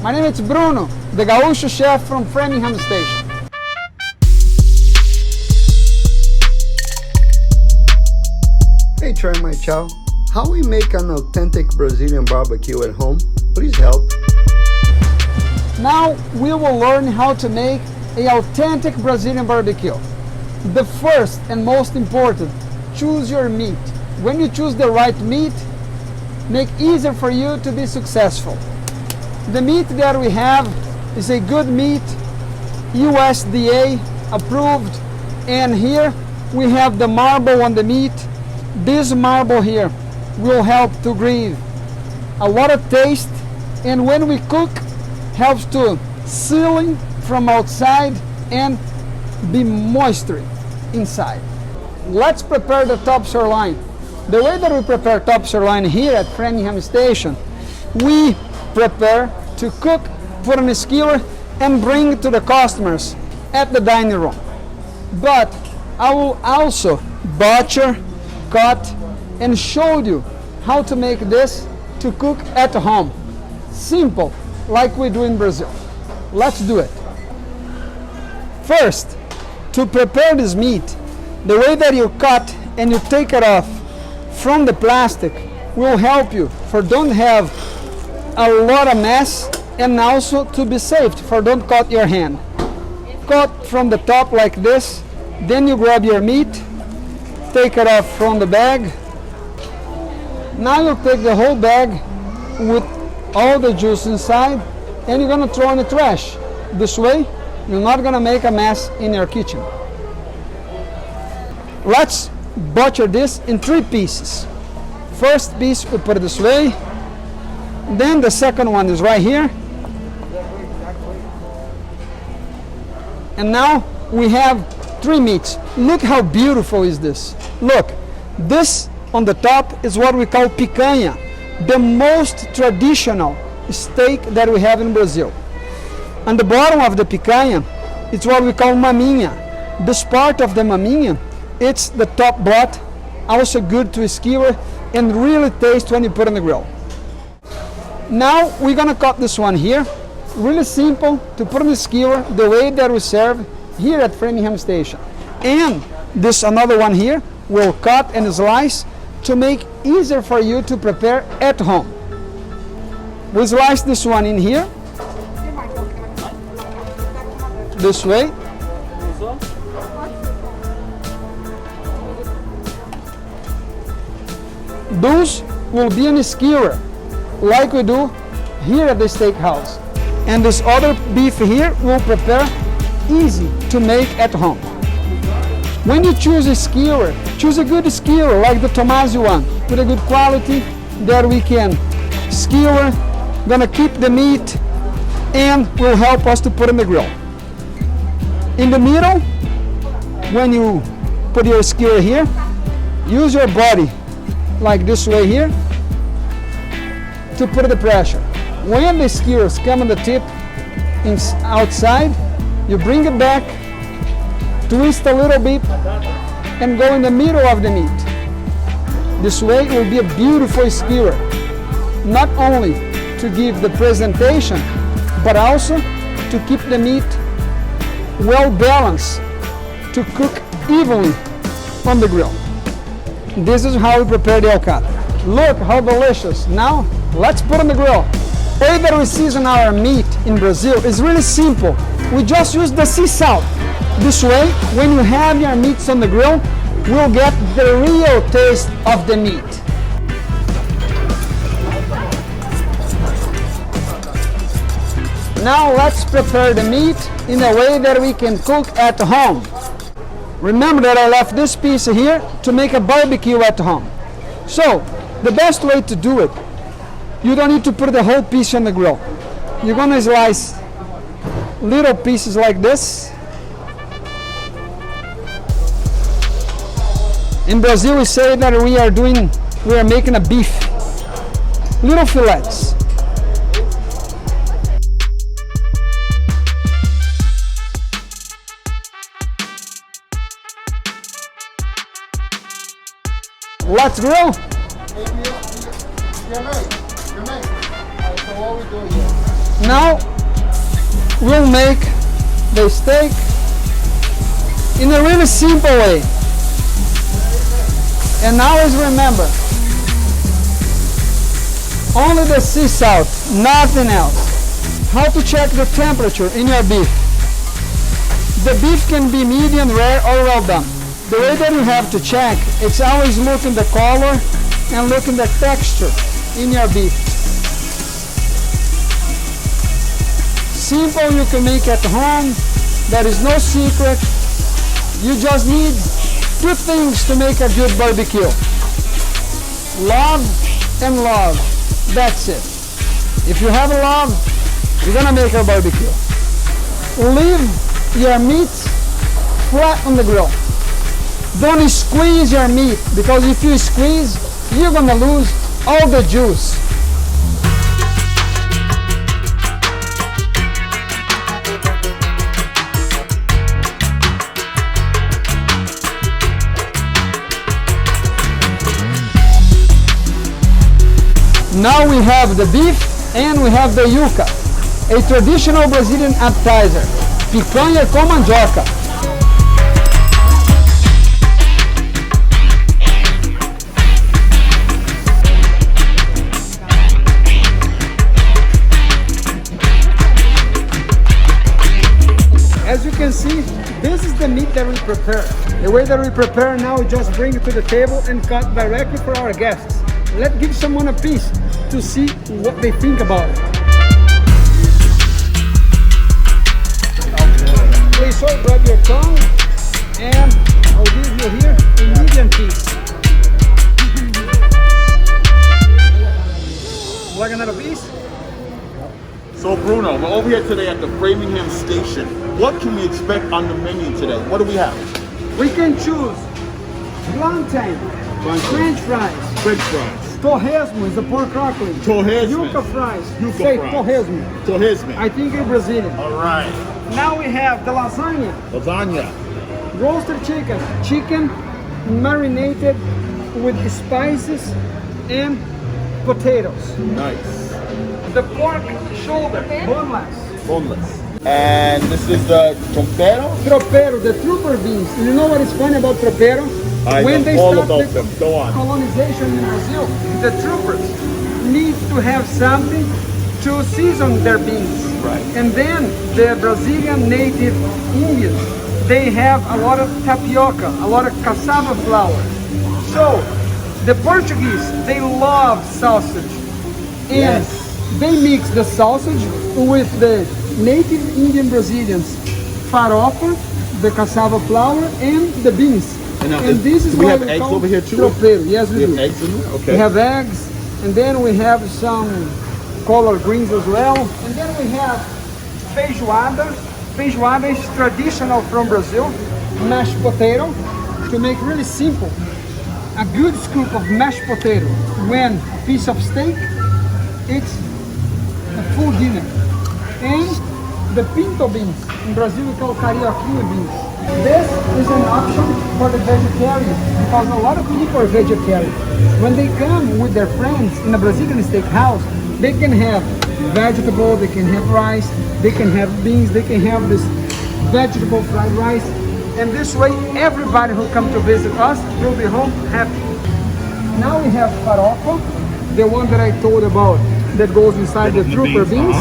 My name is Bruno, the Gaúcho chef from Framingham Station. Hey, try my Chow. How we make an authentic Brazilian barbecue at home? Please help. Now we will learn how to make an authentic Brazilian barbecue. The first and most important, choose your meat. When you choose the right meat, make it easier for you to be successful. The meat that we have is a good meat, USDA approved, and here we have the marble on the meat. This marble here will help to give a lot of taste, and when we cook, helps to sealing from outside and be moisture inside. Let's prepare the top sirloin. The way that we prepare top sirloin here at Framingham Station, we prepare to cook, put on a skewer, and bring it to the customers at the dining room. But I will also butcher, cut, and show you how to make this to cook at home. Simple, like we do in Brazil. Let's do it. First, to prepare this meat, the way that you cut and you take it off from the plastic will help you for don't have a lot of mess, and also to be safe for don't cut your hand. Cut from the top like this, then you grab your meat, take it off from the bag. Now you take the whole bag with all the juice inside, and you're gonna throw in the trash. This way, you're not gonna make a mess in your kitchen. Let's butcher this in 3 pieces. First piece we put it this way, then the second one is right here. And now we have 3 meats. Look how beautiful is this. Look, this on the top is what we call picanha, the most traditional steak that we have in Brazil. On the bottom of the picanha, it's what we call maminha. This part of the maminha, it's the top butt, also good to skewer and really taste when you put on the grill. Now we're gonna cut this one here. Really simple to put on the skewer the way that we serve here at Framingham Station. And this another one here will cut and slice to make easier for you to prepare at home. We slice this one in here, this way. Those will be in a skewer, like we do here at the steakhouse. And this other beef here we'll prepare easy to make at home. When you choose a skewer, choose a good skewer like the Tomasi one, with a good quality that we can skewer, gonna keep the meat, and will help us to put in the grill. In the middle, when you put your skewer here, use your body like this way here to put the pressure. When the skewers come on the tip outside, you bring it back, twist a little bit, and go in the middle of the meat. This way it will be a beautiful skewer, not only to give the presentation, but also to keep the meat well balanced, to cook evenly on the grill. This is how we prepare the alcatra. Look how delicious. Now let's put on the grill. The way that we season our meat in Brazil is really simple. We just use the sea salt. This way, when you have your meats on the grill, we'll get the real taste of the meat. Now let's prepare the meat in a way that we can cook at home. Remember that I left this piece here to make a barbecue at home. So, the best way to do it, you don't need to put the whole piece on the grill. You're gonna slice little pieces like this. In Brazil we say that we are making a beef. Little fillets. Let's grill. Good night. So what we do here? Now we'll make the steak in a really simple way. And always remember, only the sea salt, nothing else. How to check the temperature in your beef. The beef can be medium rare or well done. The way that you have to check, it's always looking the color and looking the texture in your beef. Simple, you can make at home. There is no secret. You just need 2 things to make a good barbecue. Love and love. That's it. If you have love, you're gonna make a barbecue. Leave your meat flat on the grill. Don't squeeze your meat, because if you squeeze, you're gonna lose all the juice. Now we have the beef and we have the yuca, a traditional Brazilian appetizer, picanha com mandioca. As you can see, this is the meat that we prepare. The way that we prepare now, we just bring it to the table and cut directly for our guests. Let's give someone a piece to see what they think about it. Please, sir, grab your tongue, and I'll give you here a medium piece. Like another piece? So Bruno, we're over here today at the Framingham Station. What can we expect on the menu today? What do we have? We can choose plantain, French fries, torresmo is the pork crockling, Torresmo. yuca fries, Yuca say fries. torresmo. Torresmo. I think you're Brazilian. All right. Now we have the lasagna, Lasagna. roasted chicken marinated with spices and potatoes. Nice. The pork shoulder, boneless. Boneless. And this is the trompero. Tropero, the trooper beans. You know what is funny about tropero? I When know they all start about the them. Go on. colonization in Brazil, the troopers need to have something to season their beans. Right. And then the Brazilian native Indians, they have a lot of tapioca, a lot of cassava flour. So the Portuguese, they love sausage. And they mix the sausage with the native Indian Brazilians, farofa, the cassava flour, and the beans. And this is do we why have we eggs call over here too? Tropeiro. Yes, we We do. have eggs in there? Okay. We have eggs, and then we have some collard greens as well. And then we have feijoada. Feijoada is traditional from Brazil. Mashed potato. To make really simple, a good scoop of mashed potato when a piece of steak, it's a full dinner. And the pinto beans. In Brazil we call carioquinha beans. This is an option for the vegetarian, because a lot of people are vegetarian. When they come with their friends in a Brazilian steakhouse, they can have vegetable, they can have rice, they can have beans, they can have this vegetable fried rice. And this way, everybody who comes to visit us will be home happy. Now we have farofa, the one that I told about that goes inside the trooper beans.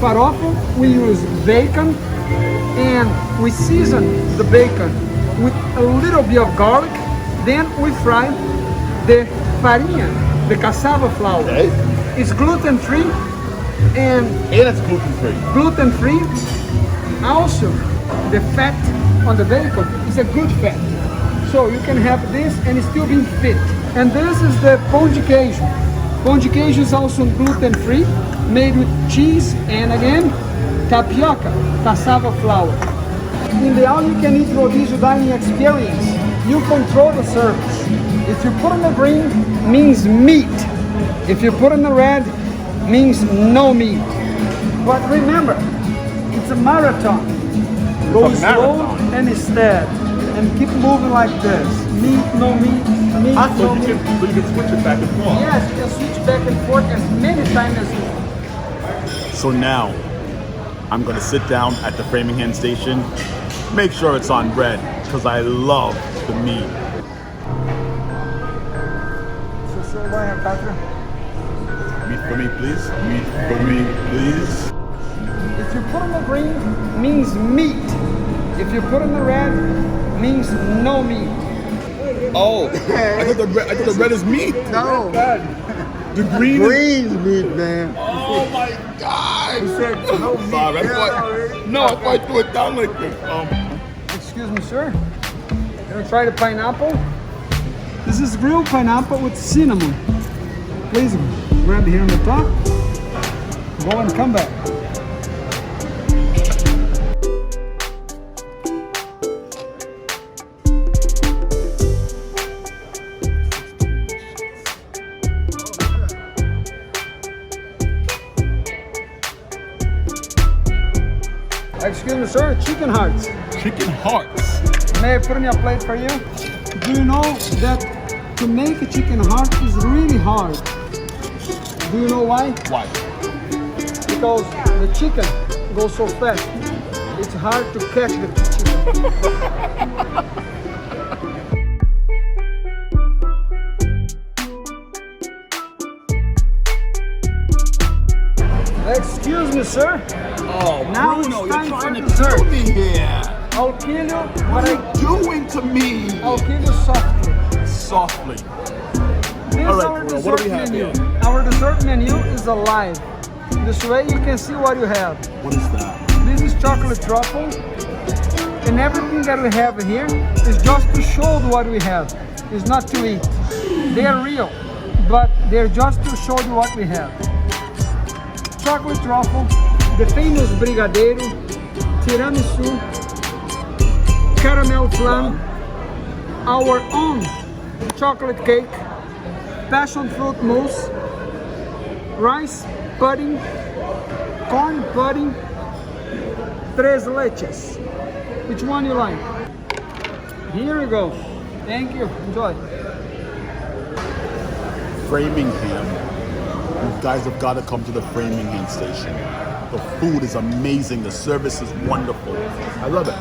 Farofa, we use bacon, and we season the bacon with a little bit of garlic. Then we fry the farinha, the cassava flour. Okay. It's gluten-free, and it's gluten-free. Gluten-free. Also, the fat on the bacon is a good fat. So you can have this and it's still being fit. And this is the pão de queijo. Pão de queijo is also gluten-free, made with cheese and again, tapioca, cassava flour. In the all you can eat rodízio dining experience, you control the service. If you put in the green, means meat. If you put in the red, means no meat. But remember, it's a marathon. Go slow and steady, and keep moving like this. Meat, no meat, meat, So no you meat. can switch it back and forth. Yes, you can switch back and forth as many times as you want. So now, I'm gonna sit down at the Framingham station, make sure it's on bread, because I love the meat. So vai, Ricardo. Meat for me, please. Meat for me, please. If you put in the green, means meat. If you put in the red, means no meat. Oh, I thought the red is meat. No, The green is... green's meat, man. Oh my God! He said no meat. Sorry, I thought I threw it down like this. Excuse me, sir. Gonna try the pineapple. This is grilled pineapple with cinnamon. Please grab here on the top. Go and come back. Excuse me, sir. Chicken hearts. Chicken hearts. May I put in a plate for you? Do you know that to make a chicken heart is really hard? Do you know why? Why? Because the chicken goes so fast. It's hard to catch the chicken. Excuse me, sir. Oh, Now Bruno, it's you're time trying for to dessert. kill me here. I'll kill you, What but are you doing to me? I'll kill you softly. Softly. This All is right, our Bruno, dessert what do we have menu. here? Our dessert menu is alive. This way you can see what you have. What is that? This is chocolate truffle. And everything that we have here is just to show what we have. It's not to eat. They are real, but they're just to show you what we have. Chocolate truffle, the famous brigadeiro, tiramisu, caramel flan, our own chocolate cake, passion fruit mousse, rice pudding, corn pudding, tres leches. Which one you like? Here we go. Thank you. Enjoy. Framingham. You guys have got to come to the Framingham station. The food is amazing. The service is wonderful. I love it.